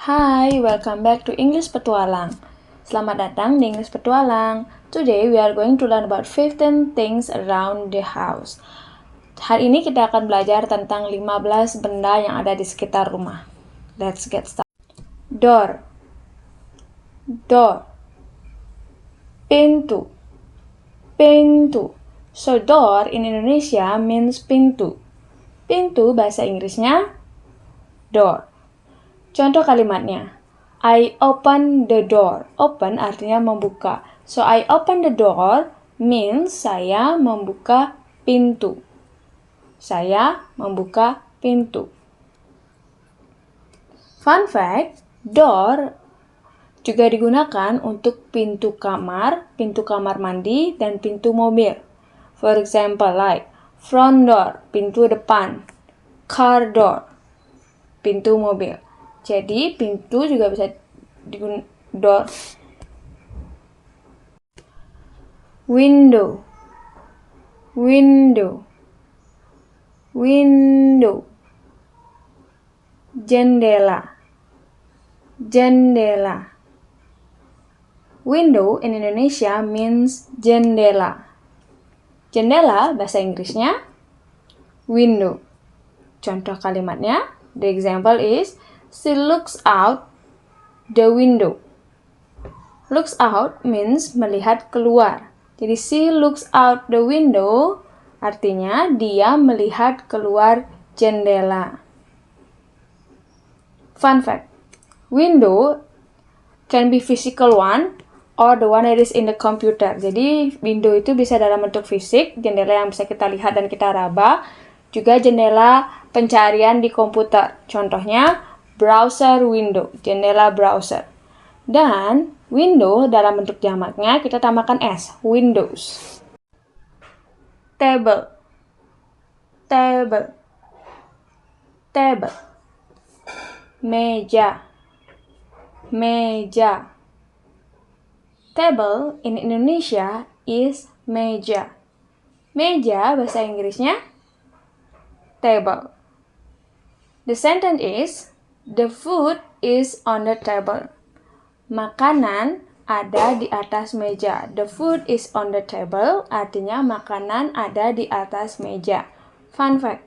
Hi, welcome back to English Petualang. Selamat datang di English Petualang. Today we are going to learn about 15 things around the house. Hari ini kita akan belajar tentang 15 benda yang ada di sekitar rumah. Let's get started. Door. Door. Pintu. Pintu. So door in Indonesia means pintu. Pintu bahasa Inggrisnya door. Contoh kalimatnya, I open the door. Open artinya membuka. So, I open the door means saya membuka pintu. Saya membuka pintu. Fun fact, door juga digunakan untuk pintu kamar mandi, dan pintu mobil. For example, like front door, pintu depan. Car door, pintu mobil. Jadi, pintu juga bisa digunakan door. Window. Window. Window. Jendela. Jendela. Window in Indonesia means jendela. Jendela bahasa Inggrisnya window. Contoh kalimatnya, the example is, she looks out the window. Looks out means melihat keluar. Jadi she looks out the window artinya dia melihat keluar jendela. Fun fact, window can be physical one or the one that is in the computer. Jadi window itu bisa dalam bentuk fisik, jendela yang bisa kita lihat dan kita raba, juga jendela pencarian di komputer. Contohnya browser window, jendela browser. Dan window dalam bentuk jamaknya kita tambahkan s, windows. Table. Table. Table. Meja. Meja. Table in Indonesia is meja. Meja bahasa Inggrisnya table. The sentence is, the food is on the table. Makanan ada di atas meja. The food is on the table artinya makanan ada di atas meja. Fun fact,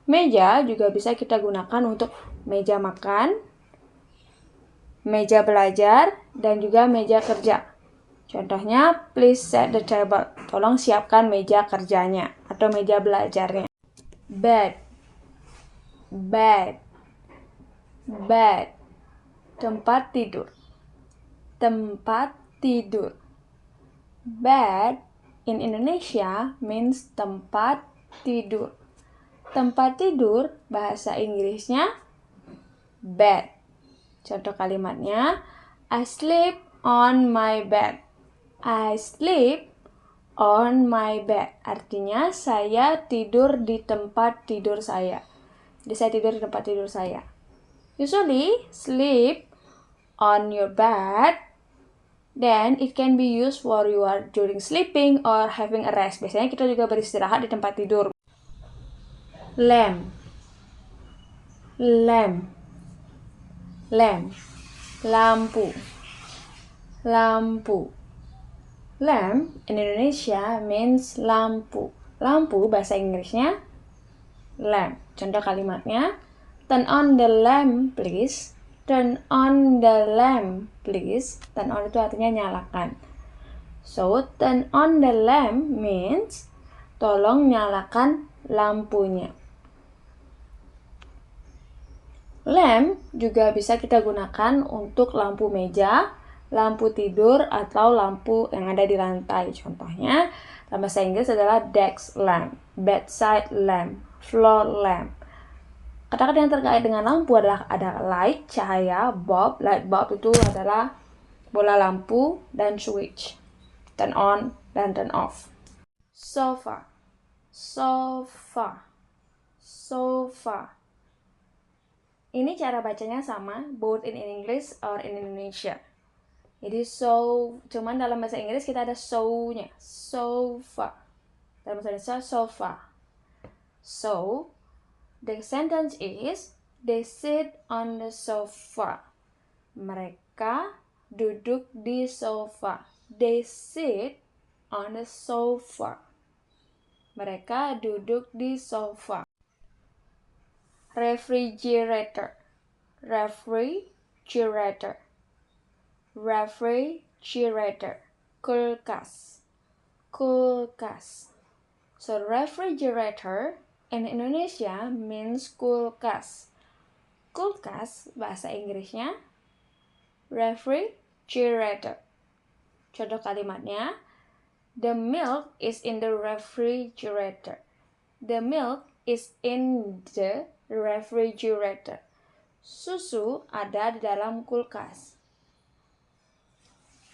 meja juga bisa kita gunakan untuk meja makan, meja belajar, dan juga meja kerja. Contohnya, please set the table. Tolong siapkan meja kerjanya atau meja belajarnya. Bed. Bed. Bed. Tempat tidur. Tempat tidur. Bed in Indonesia means tempat tidur. Tempat tidur bahasa Inggrisnya bed. Contoh kalimatnya, I sleep on my bed. I sleep on my bed. Artinya saya tidur di tempat tidur saya. Jadi saya tidur di tempat tidur saya. Usually sleep on your bed, then it can be used for you are during sleeping or having a rest. Biasanya kita juga beristirahat di tempat tidur. Lamp. Lamp. Lamp. Lampu. Lampu. Lamp in Indonesia means lampu. Lampu bahasa Inggrisnya lamp. Contoh kalimatnya, turn on the lamp please. Turn on the lamp please. Turn on itu artinya nyalakan. So, turn on the lamp means tolong nyalakan lampunya. Lamp juga bisa kita gunakan untuk lampu meja, lampu tidur, atau lampu yang ada di lantai. Contohnya, dalam bahasa Inggris adalah desk lamp, bedside lamp, floor lamp. Kata-kata yang terkait dengan lampu adalah ada light, cahaya, bulb. Light bulb itu adalah bola lampu, dan switch, turn on dan turn off. Sofa. Sofa. Sofa. Ini cara bacanya sama, both in English or in Indonesia. Jadi cuman dalam bahasa Inggris kita ada so-nya, sofa. Dalam bahasa Indonesia, sofa. So, the sentence is, They sit on the sofa. Mereka duduk di sofa. They sit on the sofa. Mereka duduk di sofa. Refrigerator. Refrigerator. Refrigerator. Kulkas. Kulkas. So refrigerator in Indonesia means kulkas. Kulkas bahasa Inggrisnya refrigerator. Contoh kalimatnya, the milk is in the refrigerator. The milk is in the refrigerator. Susu ada di dalam kulkas.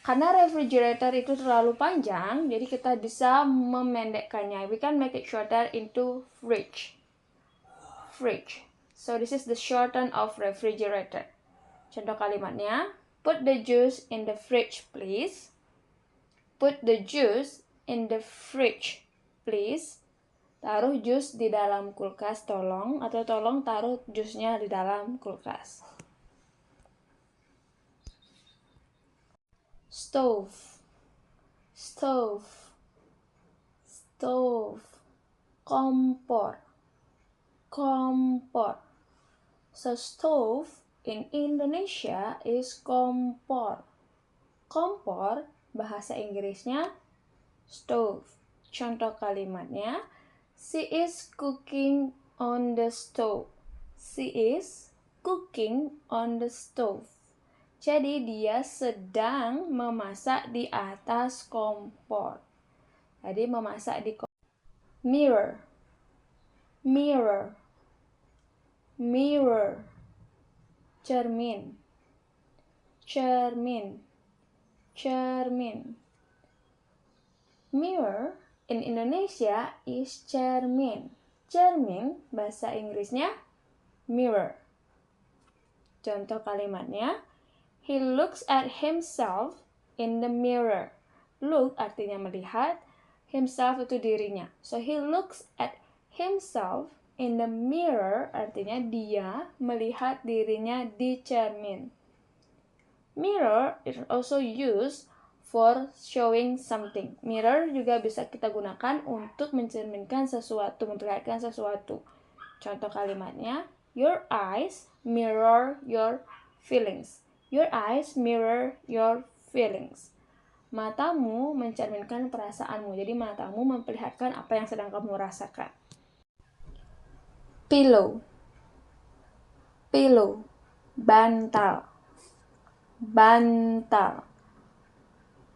Karena refrigerator itu terlalu panjang, jadi kita bisa memendekkannya. We can make it shorter into fridge. Fridge. So this is the shorten of refrigerator. Contoh kalimatnya, put the juice in the fridge, please. Put the juice in the fridge, please. Taruh jus di dalam kulkas, tolong. Atau tolong taruh jusnya di dalam kulkas. Stove. Stove. Stove. Kompor. Kompor. So stove in Indonesia is kompor. Kompor bahasa Inggrisnya stove. Contoh kalimatnya, she is cooking on the stove. She is cooking on the stove. Jadi dia sedang memasak di atas kompor. Jadi memasak di kompor. Mirror. Mirror. Mirror. Cermin. Cermin. Cermin. Mirror in Indonesia is cermin. Cermin bahasa Inggrisnya mirror. Contoh kalimatnya, he looks at himself in the mirror. Look artinya melihat, himself itu dirinya. So he looks at himself in the mirror artinya dia melihat dirinya di cermin. Mirror is also used for showing something. Mirror juga bisa kita gunakan untuk mencerminkan sesuatu, memperlihatkan sesuatu. Contoh kalimatnya, your eyes mirror your feelings. Your eyes mirror your feelings. Matamu mencerminkan perasaanmu. Jadi matamu memperlihatkan apa yang sedang kamu rasakan. Pillow. Pillow. Bantal. Bantal.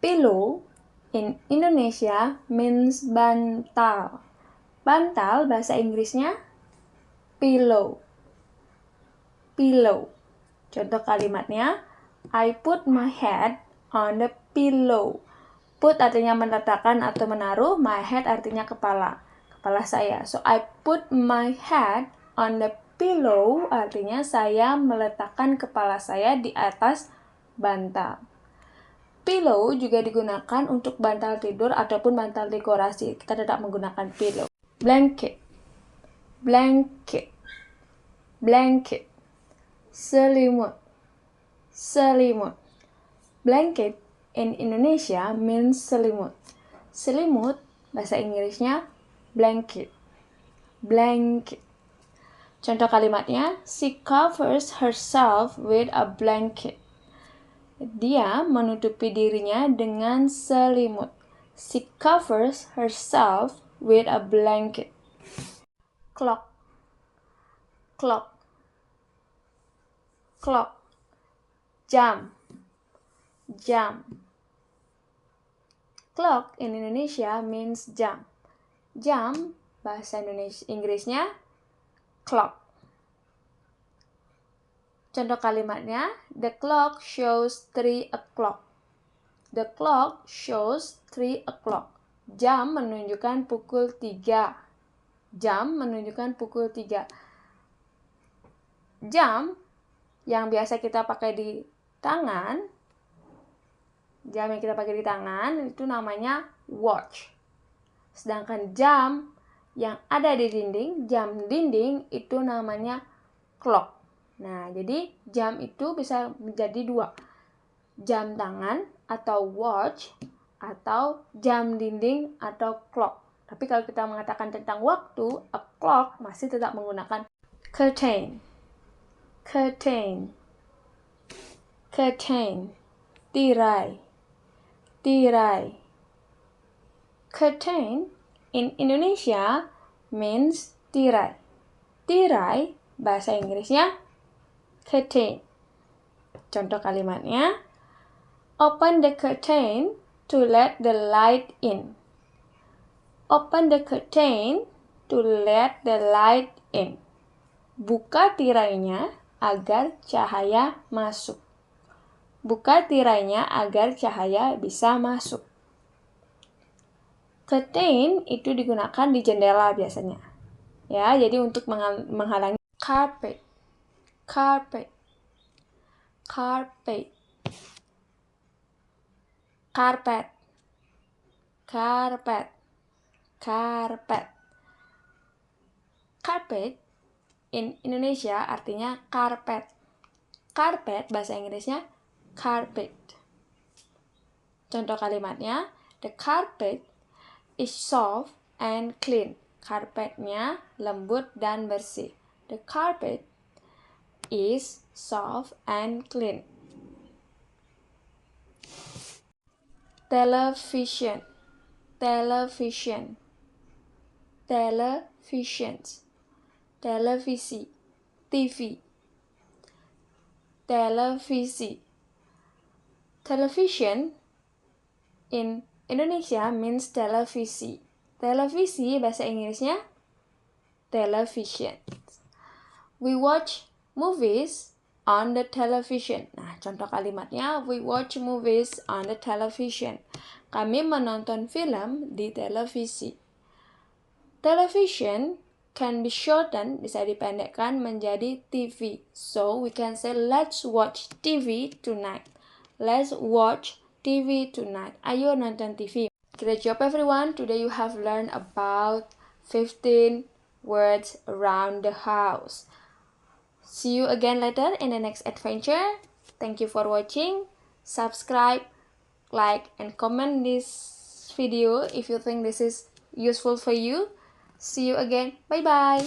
Pillow in Indonesia means bantal. Bantal bahasa Inggrisnya pillow. Pillow. Contoh kalimatnya, I put my head on the pillow. Put artinya meletakkan atau menaruh, my head artinya kepala. Kepala saya. So I put my head on the pillow artinya saya meletakkan kepala saya di atas bantal. Pillow juga digunakan untuk bantal tidur ataupun bantal dekorasi. Kita tidak menggunakan pillow. Blanket. Blanket. Blanket. Selimut. Selimut. Blanket in Indonesia means selimut. Selimut bahasa Inggrisnya blanket. Blanket. Contoh kalimatnya, she covers herself with a blanket. Dia menutupi dirinya dengan selimut. She covers herself with a blanket. Clock. Clock. Clock. Jam. Jam. Clock in Indonesia means jam. Jam bahasa Inggrisnya clock. Contoh kalimatnya, the clock shows 3 o'clock. The clock shows 3 o'clock. Jam menunjukkan pukul 3. Jam menunjukkan pukul 3. Jam yang biasa kita pakai di tangan, jam yang kita pakai di tangan itu namanya watch. Sedangkan jam yang ada di dinding, jam dinding itu namanya clock. Nah, jadi jam itu bisa menjadi dua. Jam tangan atau watch, atau jam dinding atau clock. Tapi kalau kita mengatakan tentang waktu, a clock masih tetap menggunakan curtain. Curtain. Curtain. Tirai. Tirai. Curtain in Indonesia means tirai. Tirai bahasa Inggrisnya curtain. Contoh kalimatnya, open the curtain to let the light in. Open the curtain to let the light in. Buka tirainya agar cahaya masuk. Buka tirainya agar cahaya bisa masuk. Curtain itu digunakan di jendela biasanya. Ya, jadi untuk menghalangi carpet. Carpet. Carpet. Carpet. Carpet. Carpet. Carpet in Indonesia artinya karpet. Karpet bahasa Inggrisnya carpet. Contoh kalimatnya, the carpet is soft and clean. Karpetnya lembut dan bersih. The carpet is soft and clean. Television. Television. Televisions. Televisi. TV. Televisi. Television in Indonesia means televisi. Televisi bahasa Inggrisnya television. We watch movies on the television. Nah, contoh kalimatnya, we watch movies on the television. Kami menonton film di televisi. Television can be shortened, bisa dipendekkan menjadi TV. So, we can say, let's watch TV tonight. Let's watch TV tonight. Ayo nonton TV. Great job everyone. Today you have learned about 15 words around the house. See you again later in the next adventure. Thank you for watching. Subscribe, like, and comment this video if you think this is useful for you. See you again. Bye-bye.